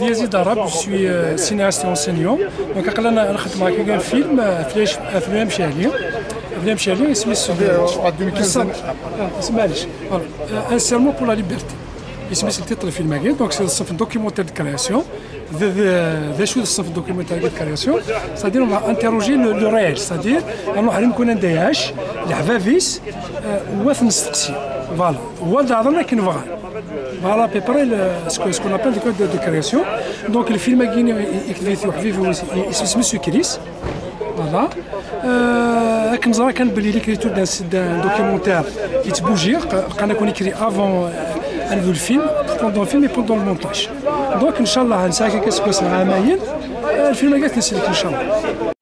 يزيد عرب جو سيناست enseignant دونك قلنا نخدم هكا كان فيلم افلام شاليه اسمه معليش ان سيرمون بور لا ليبرتي اسمه التيتر الفيلم هكا دونك سي الصنف دوكيومونتير دو كرياسيون ذا شو الصنف دوكيومونتير دو كرياسيون سادير اون انتيروجي لو ريال سادير نروح نكون نديهاش الحفافيس واث نستقسي فوالا هو هضرنا كي نبغى فوالا بيبري سكون ابل دو كود دو كرياسيون دونك الفيلم كاين يكتب فيه اسمه سكريس فوالا هاك نزرا كان بلي ليكريتور دان دوكيومونتير يتبوجي بقى نكون يكري افون انفو الفيلم بوندون الفيلم اي بوندون المونتاج دونك ان شاء الله نساكن كاسكوس عامين الفيلم قالت نسلك ان شاء الله.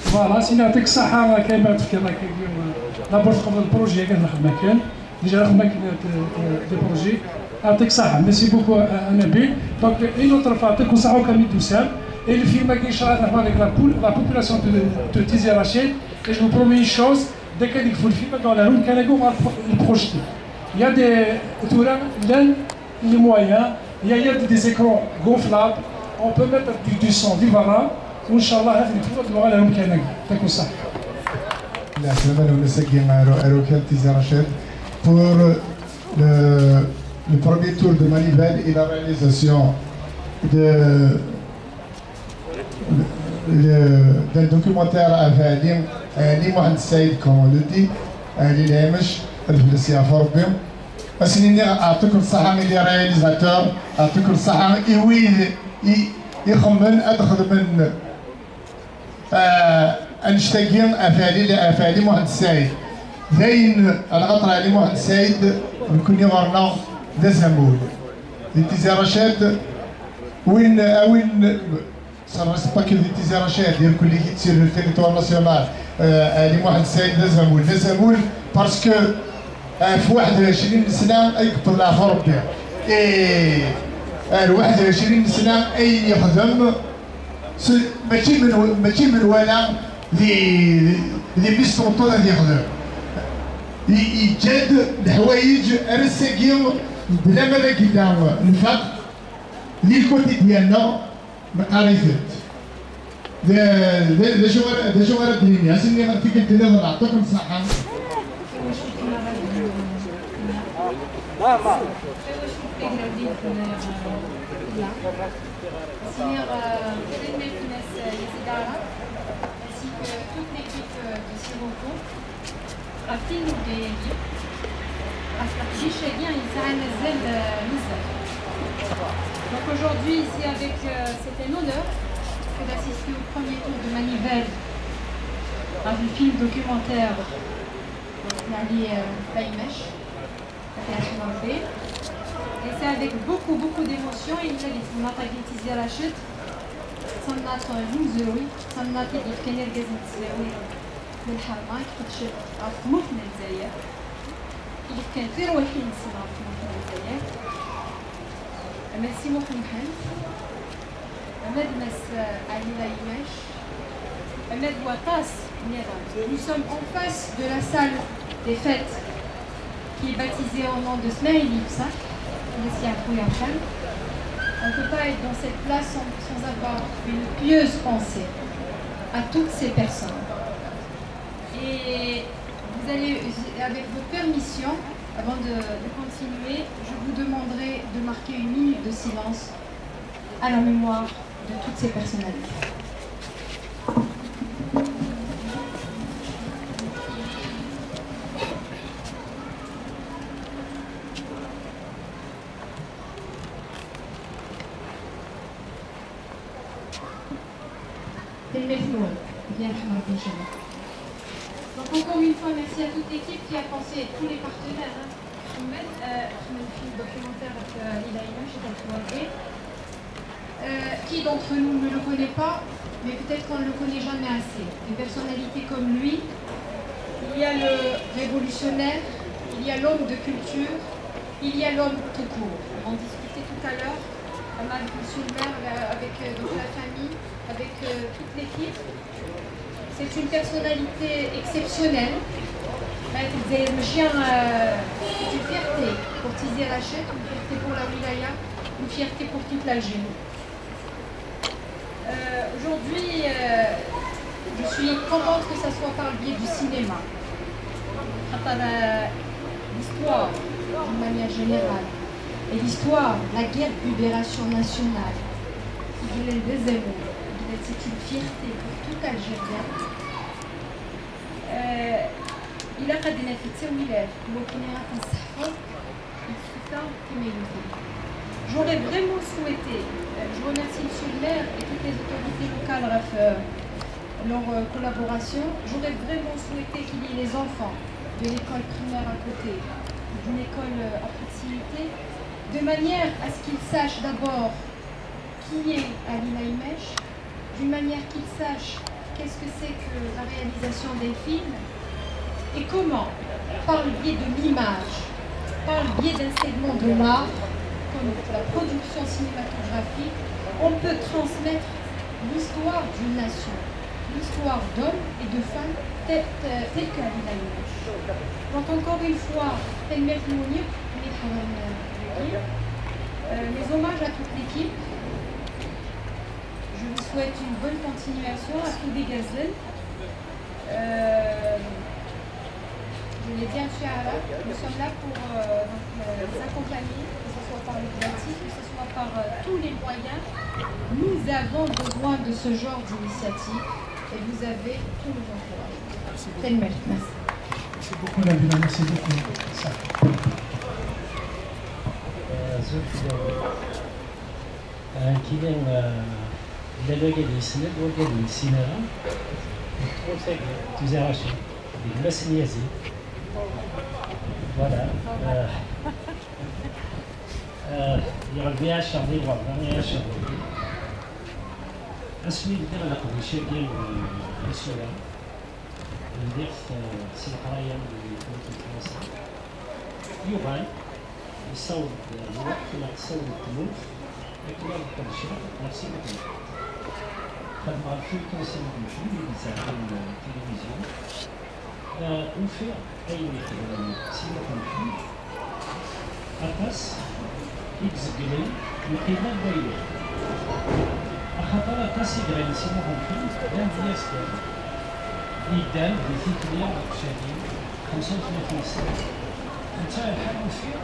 فوالا سينا يعطيك الصحة كاين ما تفكر راك اليوم لابور قبل البروجي كاع نخدم مكان ديجا نخدم دي بروجي يعطيك الصحة ميرسي بوكو نبيل دونك اون اوتر فوا يعطيكم الصحة وكامل دوسام et le film qui sera avec la population de Tizi Rachid et je vous promets une chose dès qu'il faut le film dans la rue Kanago on va le projeter il y a des moyens il y a des écrans gonflables on peut mettre du son du vara وان شاء الله هذه البطوله تبغى لهم كان تكون صح. لا سلامة ونسقي Arocal Tizi Rachid pour le premier tour de Manivelle et la réalisation d'un documentaire avec Ali Mohamed Saïd, comme on le dit, Ali Lehmesh, الفلسية فربي. أسنيني أعطيكم الصحة من الرياليزاتور أعطيكم الصحة وين يخمن أدخل من أنشتاقين أفعالي محمد السيد ذاين الغطرة علي محمد السيد نكون يغرنا ذا زمول دي تيزي رشاد وين صار باكي دي تيزي رشاد ديال كل اللي تصير في التيريتوار ناسيونال علي محمد السيد ذا زمول باسكو في 21 سنة يقبل لها في ربي ال 21 سنة أي يخدم ماشي من ولا لي ميستونطون اللي يخدم يجاد الحوايج رساكين بلا ما كيدا الفقر لي الكوتي ديالنا مقاريفات دا شو غير ديني هاسني غير كي قلت لها نعطيكم الصحة Seigneur Frédéric Méfinès Yezidara, ainsi que toute l'équipe de Sirocco, Rafin Oubéli, Jichelien Israël Zel Mizar. Donc aujourd'hui, ici, avec c'est un honneur d'assister au premier tour de Manivelle, dans un film documentaire d'Ali Lehmesh, la création d'André. Et c'est avec beaucoup d'émotion. Il y a des Tizi Rachid. تصنات المزروي تصنات اللي كان يركز نتسلاوي من الحرمان كيفاش عرفت من الجزائر اللي كان في روحي نسمع في الجزائر أما سيمو محمد أما دمس علي لايماش أما دواطاس نيران. Nous sommes en face de la salle des fêtes qui est baptisée en nom de Smaïli Psak, ici à Kouyanchan. On ne peut pas être dans cette place sans avoir une pieuse pensée à toutes ces personnes. Et vous allez, avec vos permissions, avant de continuer, je vous demanderai de marquer une minute de silence à la mémoire de toutes ces personnalités. Donc encore une fois, merci à toute l'équipe qui a pensé, et tous les partenaires, documentaire qui d'entre nous ne le connaît pas, mais peut-être qu'on ne le connaît jamais assez. Des personnalités comme lui, il y a le révolutionnaire, il y a l'homme de culture, il y a l'homme tout court. On discutait tout à l'heure avec monsieur le maire, avec donc la famille, avec toute l'équipe. C'est une personnalité exceptionnelle. C'est une fierté pour Tizi Rachet, une fierté pour la wilaya, une fierté pour toute l'Algérie. Aujourd'hui, je suis contente que ça soit par le biais du cinéma. L'histoire, d'une manière générale, et l'histoire, la guerre de libération nationale, c'est une fierté pour tout Algérien. Il a قدنا في التويلات وكنا نصحوا السلطة كما يقولوا. J'aurais vraiment souhaité, je remercie monsieur le maire et toutes les autorités locales leur collaboration, j'aurais vraiment souhaité qu'il y ait les enfants de l'école primaire à côté, d'une école à proximité, de manière à ce qu'ils sachent d'abord qui est Ali Laïmech, d'une manière qu'ils sachent qu'est-ce que c'est que la réalisation des films et comment, par le biais de l'image, par le biais d'un segment de l'art, comme la production cinématographique, on peut transmettre l'histoire d'une nation, l'histoire d'hommes et de femmes tels qu'Ali Laïmech. Donc encore une fois, mes hommages à toute l'équipe. Je vous souhaite une bonne continuation à tous les gazelles. Je l'ai bien fait à la. Nous sommes là pour les accompagner, que ce soit par le collectif, que ce soit par tous les moyens. Nous avons besoin de ce genre d'initiative et vous avez tout le encouragement. Merci. Merci beaucoup, Nabila. Merci beaucoup. إذا لقى الإسناد وقال السينما تقول فيك تزارشي بالمسن يزيد فوالا يغلبي عشر ديال وضع عشر اسمي بدير على قبل شيء ديال السؤال ندير في سي القرايه اللي كنت في فرنسا يوغان يصور الوقت ولا تصور التموت يكتب كل شيء نفسي مثلا خدمة في الكونسيل المشهور اللي بيساعد التلفزيون وفي أي سينما مشهور أقاس يتزقلي القيمة الضريبية خاطر أقاس يقرا السينما مشهور دام ديال سكان يدان ب 335 سنة أنت الحال فيه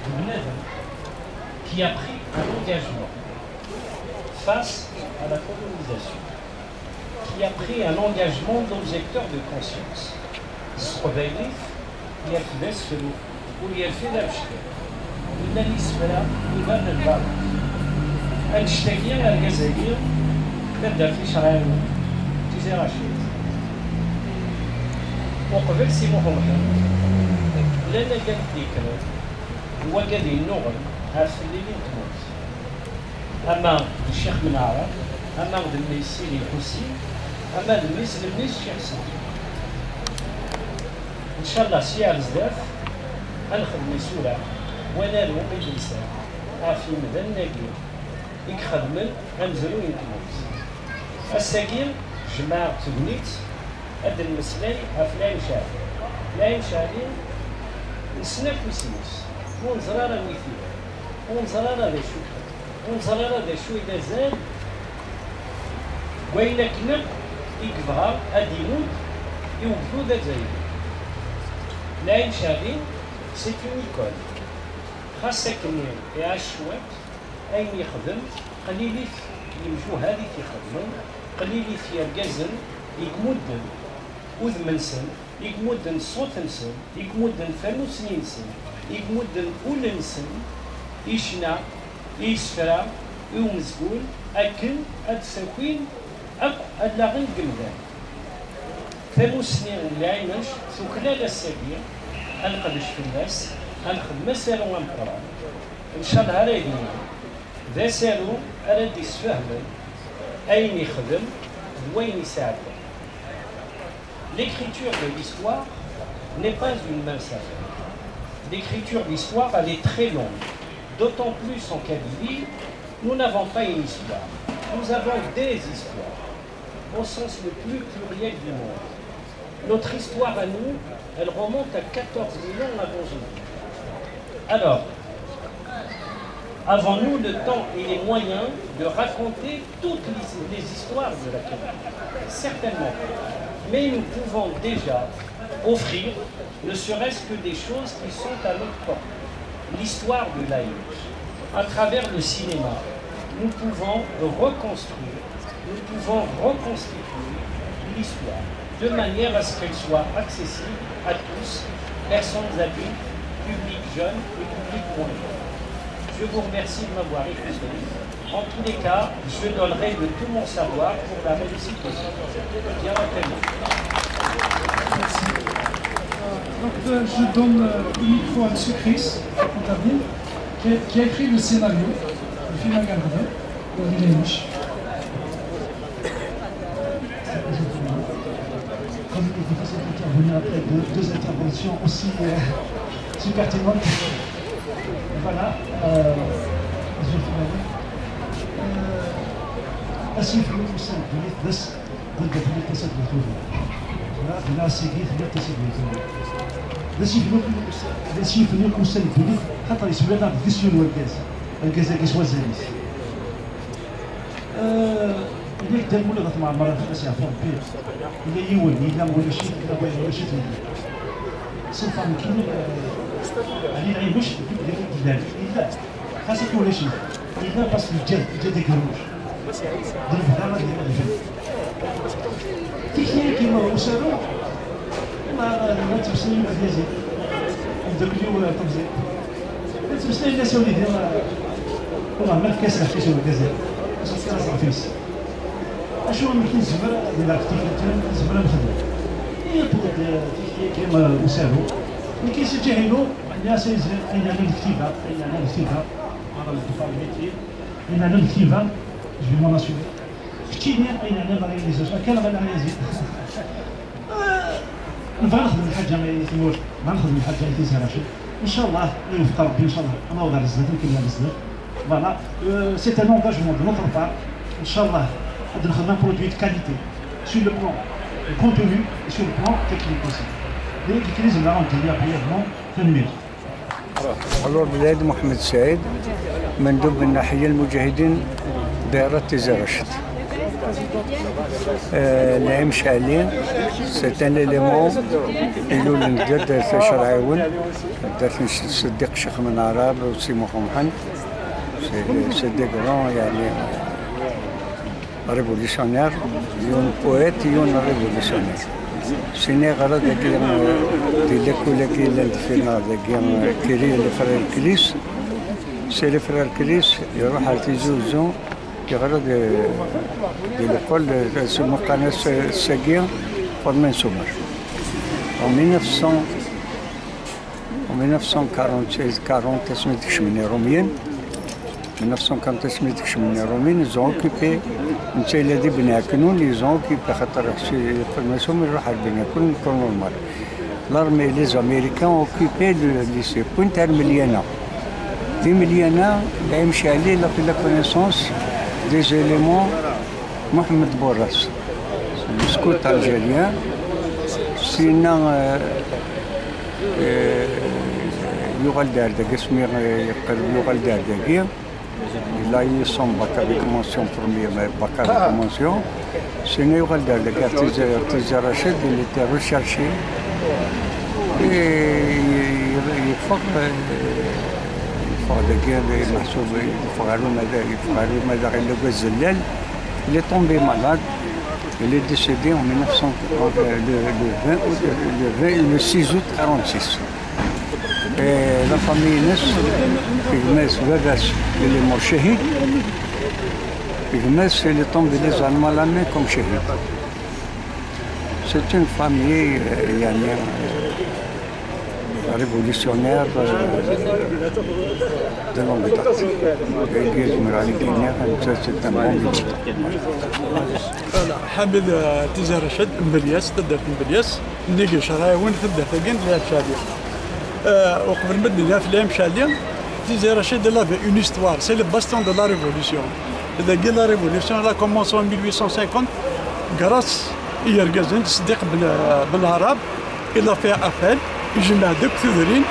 بنادم qui a pris un engagement face à la colonisation, qui a pris un engagement d'objecteur de conscience. الصقبايلي يركبس فلو ويرفي لا بشكل ولا يسفلا ويبان الباب الشتاكية الجزائرية تبدا في شرايين تيزي رشيد وقبل سيمو محمد لنا قال ذكر هو قال النغل عارف اللي تموت. أما الشيخ من عرب أما غد الميسي الحسين أما الميس الشيخ صالح. إن شاء الله سيار بزاف غنخدم يسولا وانا لهم الإنسان عافي مدن ناقير يخدمن غنزلو ينتموس. الساقير جماعة تغنيت هاد المسلاي عف لايم شعبي لايم شعبي نسناك وسنوس ونزرار ويثير ونزرار ذا شو ونزرار ذا شو إذا زاد وإلا كنا يكبر هادي يموت يوقفو ذا زايد. لايم شعبي سي اون ايكول خاصك يعيش شوات أين يخدم قليلي يمشو هذه يخدمون قليلي يرقزن يقمدن وذمن سن يقمدن صوت نسن يقمدن فانوس نسن يقمدن أول نسن يشنا يسفرا يومزقول أكن أتساكوين أكو أدلاغن قمدان فانوس سنين اللي عينش ثوكلال السابية أنقدش في الناس أنخدم سالو أمقران إن شاء الله رايدين ذا سالو أراد يسفهم أين يخدم وين يساعد. L'écriture de l'histoire n'est pas une mince affaire. L'écriture de l'histoire, elle est très longue. D'autant plus en Kabylie, nous n'avons pas une histoire. Nous avons des histoires, au sens le plus pluriel du monde. Notre histoire à nous, elle remonte à 14 000 ans avant Jésus. Alors, avons-nous le temps et les moyens de raconter toutes les histoires de la Kabylie? Certainement pas. Mais nous pouvons déjà offrir, ne serait-ce que des choses qui sont à notre portée. L'histoire de l'Aïch. À travers le cinéma, nous pouvons reconstruire, nous pouvons reconstituer l'histoire de manière à ce qu'elle soit accessible à tous, personnes adultes, public jeune et public moins jeune. Je vous remercie de m'avoir écouté. En tous les cas, je donnerai de tout mon savoir pour la réussite possible. Bien entendu. Merci. Donc, je donne le micro à M. Chris Contaville, qui a écrit le scénario du film Agarda, de Villeneuve. Comme il est difficile d'intervenir après deux interventions aussi pertinentes. Voilà. أسيفلو مسلبليت بس ضد بليت تسبلتوه بلا سيكيت بلا تسبلتوه أسيفلو مسلبليت خاطر يسمى لنا فيسيون والكاز كيسوا زانيس إلا كدار مولا غتمع مرة في أسيا فوق بير إلا يولي إلا مولا شي إلا ولا شي تولي صنفا مكين علي العيبوش إلا خاصك ولا شي إلا باسكو الجد كروش ضرب هذا ديال الجد تكنيك كيما وسالو ما تمسلي ما ديزي داك اليوم ولا تمزي تمسلي الناس وليدي والله ما كاسح كيسوي كازا كاس رفيس اشو يمكن زبر ديال الاكتيفيتي زبر نخدم هي كيما وسالو ملي كيسجلوا الناس اين الكتيبه هذا الدفاع الميتي اين الكتيبه je vais m'en assurer. كتيني أين أنا الرياليزاسيون كان غير الرياليزي. نبغى نخدم الحاجة ما يتموش، ما نخدم الحاجة اللي تيسير رشيد. إن شاء الله يوفق ربي إن شاء الله. أنا وضع الزاد كلها الزاد. Voilà. C'est un engagement de notre part. إن شاء الله غادي نخدم un produit de qualité sur le plan contenu et sur le plan technique aussi. Les crises là on dit brièvement تنمير. Alors بلاد محمد سعيد مندوب الناحية المجاهدين دائرة تيزي رشد. العيم شعلين c'est un élément إلو لندد شرعيون درت صديق شيخ من عرب وسيمو محمد صديق غران يعني ريفوليسيونير يون بويت يون ريفوليسيونير سيني غرا داكي ديالك ولا كاين فينا داكي كيري لي فرير كريس سي لي فرير كريس يروح على تيزوزو يغرا دي ليكول سمو قناة الساقية فورمين سومر en 1946-40 اسمي تكشمني روميين 1948 كشملني رومين ils ont occupé نتا إلا دي بناكنون ils ont occupé خاطر فورماسيون يروح على بناكنون كون نورمال. L'armée, les Américains ont occupé le lycée Pointe Armeliana. Des Miliana, il a fait la connaissance des éléments Mohamed Bourras, le scout algérien. Sinon, Yugal Dardagui, il a eu son bac avec mention première, bac avec mention. Sinon, Yugal Dardagui, Artisan Rachid, il était recherché. يفق دقيقة محسوب يفقروا ماذا غير الزلال. Il est tombé malade. Il est décédé en 1900, le 6 août 1946. Et la famille Nes, Pygmès Vegas, il est mort shahid. Pygmès, il est tombé des Allemands à la main comme shahid. C'est une famille révolutionnaire de longue date. C'est un bon militant. حامد تيزا رشاد مبلياس تدرت مبلياس نيجي شرايون تبدا ثقين لها شاديه وقبل ما ندير في الايام شاديه تيزا رشاد لا في اون هيستوار سي لو باستون دو لا ريفولوسيون لا ريفولوسيون لا كومونسون en 1850 grâce يرجزن تصديق بالعرب الى فيها افعال يجمع دوك ثذرين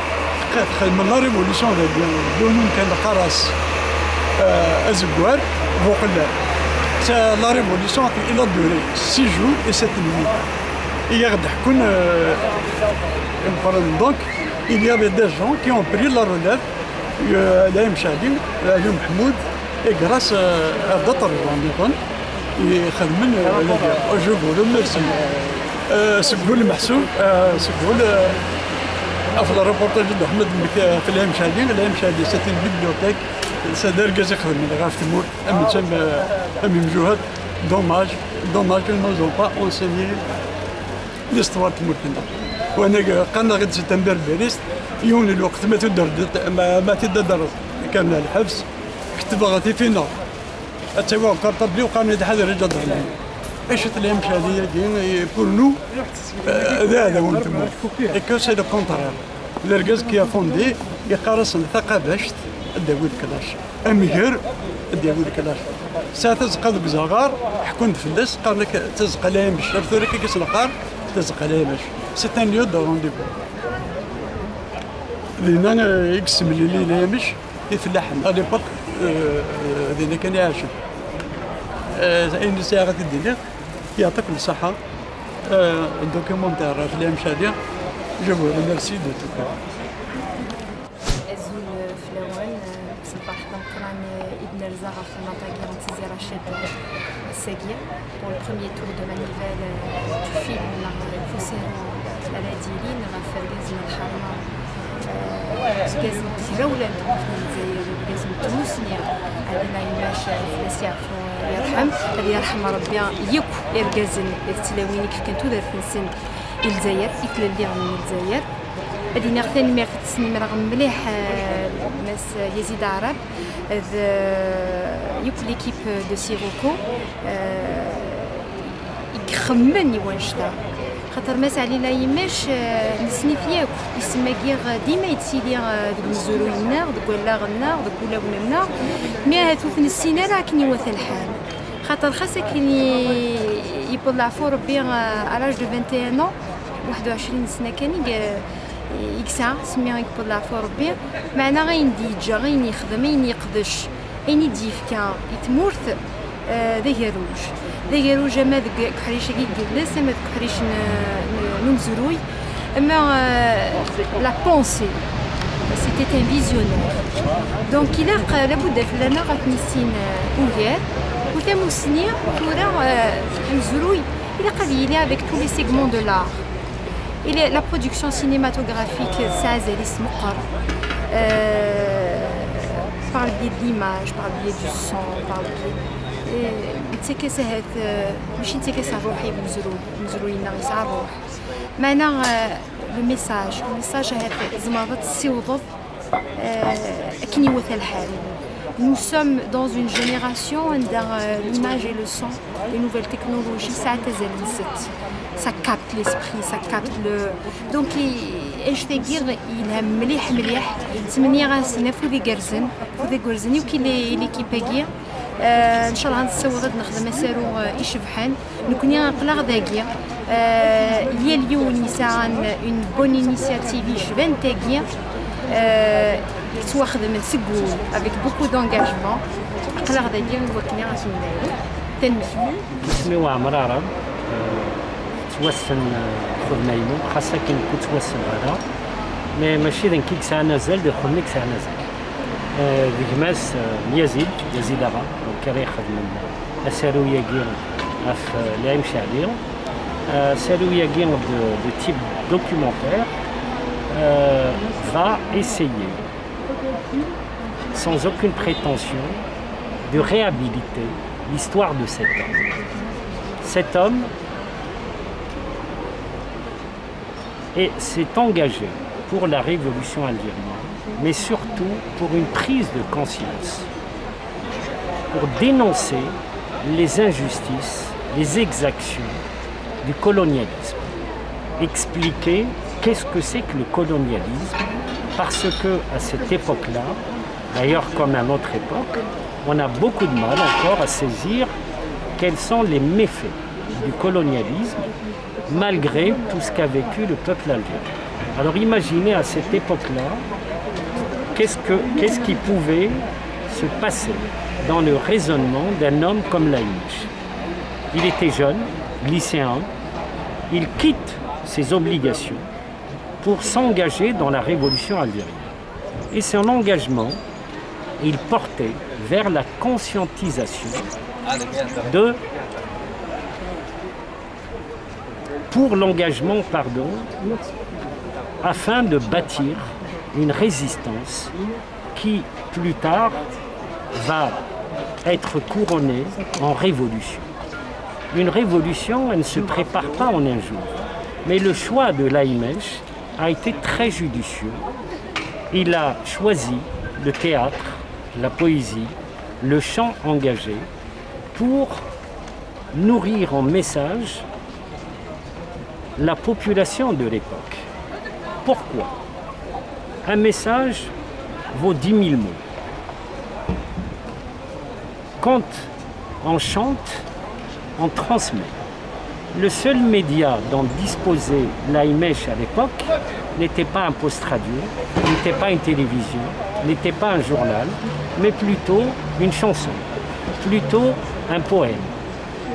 من لا ريفولوسيون دونهم كان القراص ازكوار فوق la révolution il a duré 6 jours et 7 nuits. Donc, il y avait des gens qui ont pris la relève, Laïm Chadim, Laïm Mahmoud, et grâce à d'autres gens, je vous remercie. سقول محسوب سقول افضل ريبورتاج احمد في الهام شادين سيتي بيبليوتيك سدار كازي خدم اللي غاف تمور ام تسمى ام مجهود دوماج كو نوزون با اونسيني ليستوار تمور هنا وانا قلنا غير سيتمبر باريس يوني الوقت ما تدرس كان الحبس كتب غادي فينا اتسوى كارطبلي وقام يتحذر الجدر ايش تلاقي مش هذه بور نو هذا وانتم اي كو سي لو كونترير الرجاز كي فوندي يقارس الثقافه الداوود كلاش امير الداوود كلاش ساعه تزقى ذوك زغار حكون فلاس قال لك تزقى لها باش ثوري كي كيسلقار تزقى لها باش سي ان ليو دو رونديفو لينا يقسم لي لها باش يفلاحن ا ليبوك هذينا كان يعاشر أين ساعة الدنيا يعطيك الصحة الدوكيومنتير في الأيام شادية جو فو ريميرسي دو تو كا أزول فلوان صباح نقران ابن رزاق في المنطقة تيزي رشاد الساقية pour le premier tour de manivelle du film Fosséro الأديلين غفرقاز من الحرمة قاز متجولة في الجزائر قاز متموسنية علينا يماش فلاس يعرفون يرحم هذا يرحم ربي يكو يرجازن التلاوين كيف كانتو دار في السن الجزائر يتلا اللي من الجزائر هادي نغثاني مير في السن رغم مليح ناس يزيد عرب يكو ليكيب دو سيروكو يخمن يوانشتا خاطر ماس علينا يماش نسني فياك يسمى كيغ ديما يتسيلي دوك الزروينا دوك ولاغنا دوك ولاوننا مي هاتو في السنه راه كني وث الحال خاطر خاصك يطلع فو ربي علاج دو 21 ans 21 سنه كان يكسع سميها يطلع فو ربي معنا غيندي يتجا غين يخدم غين يقدش غين يديف كان يتمورث دايروج اما داك كحريش كي جلس اما داك كحريش نمزروي اما لا بونسي سيتي ان فيزيونير دونك الا لابد لنا غتنسين اوغير وثموسني تورا نمزروي الا قال لي افيك تو لي سيغمون دو لار الا لا برودكسيون سينيماتوغرافيك سازاليس مقر par le biais de l'image, par le biais du son, par le biais نتسكس هاد ماشي نتسكس روحي مزروينا يسعى الروح معنا لو ميساج هاد زمرت السيوضض كني وث الحال Nous sommes dans une génération où l'image et le son, les nouvelles technologies, ça capte l'esprit, ça capte le... Donc, ايش تقدر يلهم مليح مليح ثمانية غنسنا فودي قرزن وكي لي كيباكيا ان شاء الله غنتصور نخدم مسارو يشبحان نكوني غنقلا غداكيا هي اليوم نساء اون بون انيسياتيف يشبان تاكيا تواخد من سكول افيك بوكو دونجاجمون قلا غداكيا وكني غنسميو تنمي اسمي عمر عرب توسن خدمة يمو خاصة كي نكون توسن هذا ماشي ذن كيك ساعة نزل دخل نيك ساعة نزل ذيك ماس يزيد أغا كري يخدم أسالو ياكين في لايم شعبير أسالو ياكين de type documentaire va essayer sans aucune prétention de réhabiliter l'histoire de cet homme. Cet homme s'est engagé pour la révolution algérienne, mais surtout pour une prise de conscience, pour dénoncer les injustices, les exactions du colonialisme, expliquer qu'est-ce que c'est que le colonialisme, parce que à cette époque-là, d'ailleurs comme à notre époque, on a beaucoup de mal encore à saisir quels sont les méfaits du colonialisme malgré tout ce qu'a vécu le peuple algérien. Alors imaginez à cette époque-là, qu'est-ce qui pouvait se passer dans le raisonnement d'un homme comme Laïmech. Il était jeune, lycéen, il quitte ses obligations pour s'engager dans la révolution algérienne. Et son engagement, il portait vers la conscientisation pour l'engagement, afin de bâtir une résistance qui, plus tard, va être couronnée en révolution. Une révolution, elle ne se prépare pas en un jour. Mais le choix de Laïmech a été très judicieux. Il a choisi le théâtre, la poésie, le chant engagé pour nourrir en message la population de l'époque. Pourquoi? Un message vaut 10 000 mots. Quand on chante, on transmet. Le seul média dont disposait Laïmech à l'époque n'était pas un poste radio, n'était pas une télévision, n'était pas un journal, mais plutôt une chanson, plutôt un poème.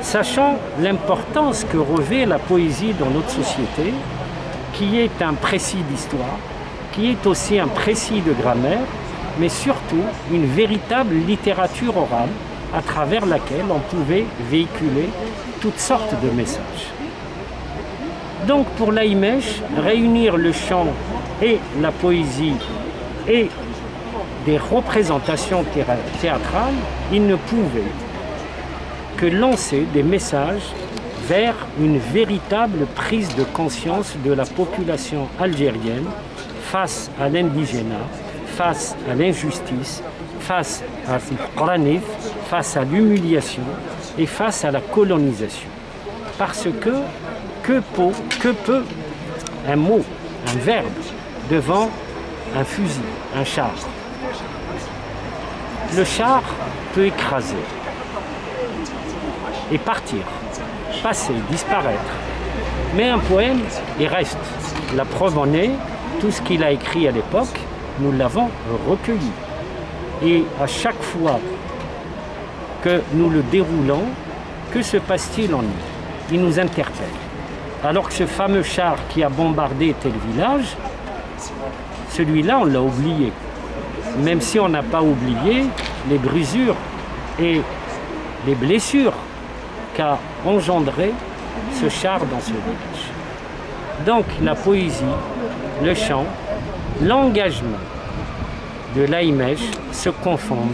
Sachant l'importance que revêt la poésie dans notre société, qui est un précis d'histoire, qui est aussi un précis de grammaire, mais surtout une véritable littérature orale à travers laquelle on pouvait véhiculer toutes sortes de messages. Donc pour Laïmech, réunir le chant et la poésie et des représentations théâtrales, il ne pouvait que lancer des messages vers une véritable prise de conscience de la population algérienne face à l'indigénat, face à l'injustice, face à face à l'humiliation et face à la colonisation. Parce que peut un mot, un verbe devant un fusil, un char? Le char peut écraser et partir, passer, disparaître. Mais un poème, il reste. La preuve en est, tout ce qu'il a écrit à l'époque, nous l'avons recueilli. Et à chaque fois que nous le déroulons, que se passe-t-il en nous? Il nous interpelle. Alors que ce fameux char qui a bombardé tel village, celui-là, on l'a oublié. Même si on n'a pas oublié les brisures et les blessures qu'a engendré ce char dans ce village. Donc la poésie, le chant, l'engagement de Laïmech se confondent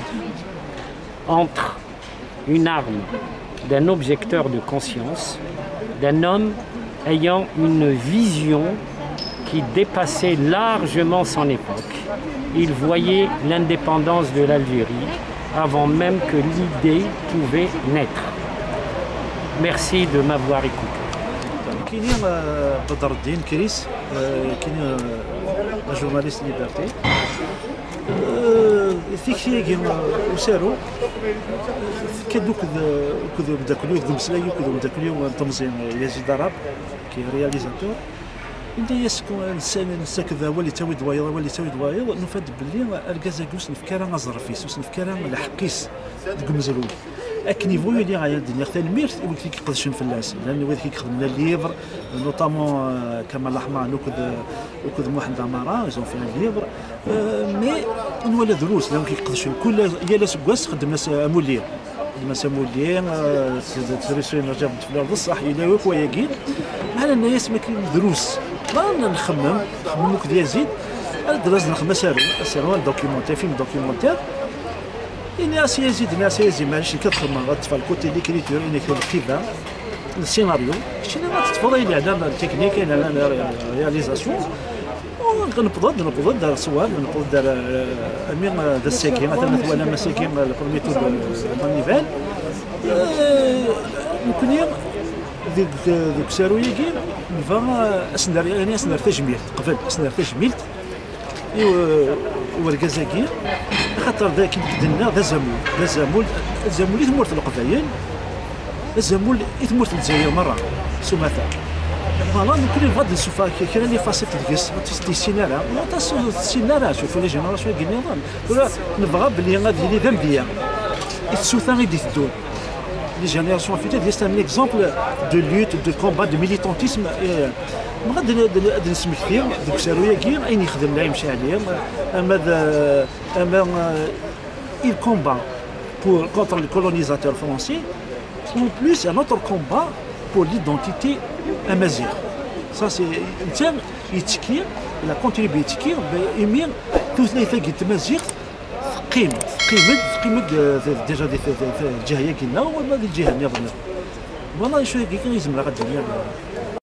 entre une arme d'un objecteur de conscience, d'un homme ayant une vision qui dépassait largement son époque. Il voyait l'indépendance de l'Algérie avant même que l'idée pouvait naître. Merci de m'avoir écouté. كاينين بدر الدين كريس كاين جورناليست ليبرتي فيكشي وسارو كدوك بداكلو دمسلاي كدو بداكلو تمزين يزيد عرب كي رياليزاتور انت يسكن الانسان كذا ولي تاوي دوايا ولي تاوي دوايا نفاد بلي الكازاكوس نفكرها نزرفيس نفكرها لحقيس ديك مزلول اكنيفو اللي غايا الدنيا حتى الميرت اللي كيقدش نفلاس لان هو كيخدم لنا الليفر نوطامون كمال الاحمر وكذا محمد عماره يزون فيها الليفر مي ولا دروس لان كيقدش كل يا لا سكواس خدم ناس مولين مسامولين تريسين رجع في الارض الصح الى وك وياكين على الناس ما كاين دروس ما نخمم كذا يزيد دراسنا نخمم سيرو دوكيومونتير فيلم دوكيومونتير الناس يزيد الناس يزيد معليش كتخمم غتفال كوتي ليكريتور كتب الكتابه السيناريو شنو ما تتفضل على التكنيك على رياليزاسيون نبض دار صواب نبض دار امير دار الساكين مثلا ولا مساكين البرومي تور مانيفال ممكن ديك سارويه كي نفا اسنار يعني اسنار تجميل قبل اسنار تجميل وركازاكي خاطر ذاك بدلنا ذا زامول اللي تمورت القبايل الزامول اللي تمورت الجزائر مره سماثا فوالا نكون نبغى نشوفها كاين اللي فاسيت تقيس السيناريو ما السيناريو شوفوا لي جينيراسيون كاين نظام نبغى بلي غادي لي ذنبيه السوثا غادي تدور لي جينيراسيون فيتات ديال ان اكزومبل دو لوت دو كومبات دو ميليتونتيزم ما غادي نسمي كثير دوك سارويه كاين اين يخدم لا يمشي عليه اما il combat contre le colonisateur français en plus un autre combat pour l'identité amazigh. Ça c'est الانسان يتكير لا كونتريبي يتكير بإمير ثلاثة قد تمازيغ قيمة ديجا في الجهة كنا ولا الجهة اللي ظلنا. والله شوية كي يزمر غادي